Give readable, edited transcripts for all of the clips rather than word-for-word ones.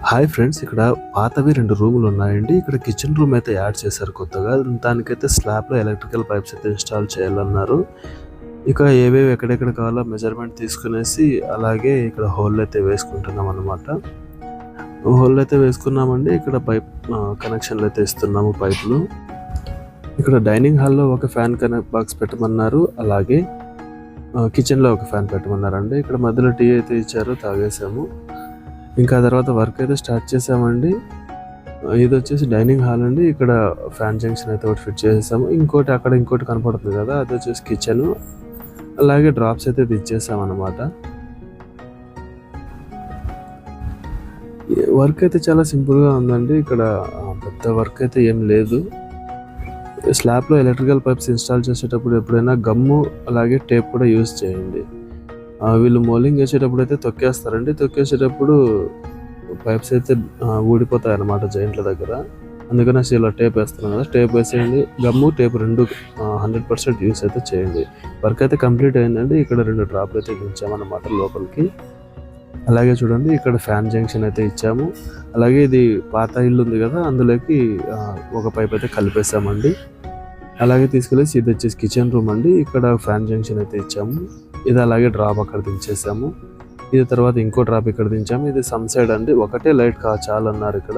Hi friends, ఇక్కడ పాతవి 2 రూములు ఉన్నాయండి. ఇక్కడ కిచెన్ రూమ్ అయితే యాడ్ చేశారు కొత్తగా. దానికైతే స్లాబ్‌లో ఎలక్ట్రికల్ పైప్స్ అయితే ఇన్‌స్టాల్ చేయాలన్నారు. ఇక ఏవేవి ఎక్కడెక్కడ కావాలో మెజర్‌మెంట్ తీసుకునేసి అలాగే ఇక్కడ హోల్ అయితే వేసుకుంటున్నాం అన్నమాట. హోల్ అయితే వేసుకున్నామండి. ఇక్కడ పైప్ కనెక్షన్లు అయితే ఇస్తున్నాము పైపులు. ఇక్కడ డైనింగ్ హాల్‌లో ఒక ఫ్యాన్ బాక్స్ పెట్టమన్నారు. అలాగే కిచెన్‌లో ఒక ఫ్యాన్ పెట్టమన్నారండి. ఇక్కడ మధ్యలో టీ అయితే ఇచ్చారు, తాగేసాము. ఇంకా తర్వాత వర్క్ అయితే స్టార్ట్ చేసామండి. ఇది వచ్చేసి డైనింగ్ హాల్ అండి. ఇక్కడ ఫ్యాన్ జంక్షన్ అయితే ఒకటి ఫిట్ చేసేసాము. ఇంకోటి కనపడుతుంది కదా, అది వచ్చేసి కిచెన్. అలాగే డ్రాప్స్ అయితే ఇచ్చేసాం అన్నమాట. వర్క్ అయితే చాలా సింపుల్గా ఉందండి. ఇక్కడ పెద్ద వర్క్ అయితే ఏం లేదు. స్లాబ్లో ఎలక్ట్రికల్ పైప్స్ ఇన్స్టాల్ చేసేటప్పుడు ఎప్పుడైనా గమ్ము అలాగే టేప్ కూడా యూజ్ చేయండి. వీళ్ళు మోల్డింగ్ వేసేటప్పుడు అయితే తొక్కేస్తారండి. తొక్కేసేటప్పుడు పైప్స్ అయితే ఊడిపోతాయి అన్నమాట జాయింట్ల దగ్గర. అందుకనేసి ఇలా టేప్ వేస్తున్నాం కదా, టేప్ వేసేయండి. గమ్ము టేప్ 100% యూస్ అయితే చేయండి. వర్క్ అయితే కంప్లీట్ అయిందండి. ఇక్కడ 2 డ్రాప్లు అయితే ఇచ్చామన్నమాట లోపలికి. అలాగే చూడండి, ఇక్కడ ఫ్యాన్ జంక్షన్ అయితే ఇచ్చాము. అలాగే ఇది పాత ఇల్లు ఉంది కదా, అందులోకి ఒక పైప్ అయితే కలిపేసామండి. అలాగే తీసుకెళ్ళేసి ఇది వచ్చేసి కిచెన్ రూమ్ అండి. ఇక్కడ ఫ్యాన్ జంక్షన్ అయితే ఇచ్చాము. ఇది అలాగే డ్రాప్ అక్కడ దించేసాము. ఇది తర్వాత ఇంకో డ్రాప్ ఇక్కడ దించాము. ఇది సమ్ సైడ్ అండి. ఒకటే లైట్ చాలన్నారు. ఇక్కడ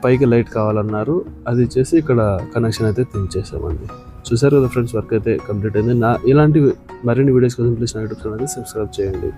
పైకి లైట్ కావాలన్నారు. అది ఇచ్చేసి ఇక్కడ కనెక్షన్ అయితే దించేసామండి. చూసారు కదా ఫ్రెండ్స్, వర్క్ అయితే కంప్లీట్ అయింది. ఇలాంటి మరిన్ని వీడియోస్ కోసం ప్లీజ్ నా యూట్యూబ్ ఛానల్ అయితే సబ్స్క్రైబ్ చేయండి.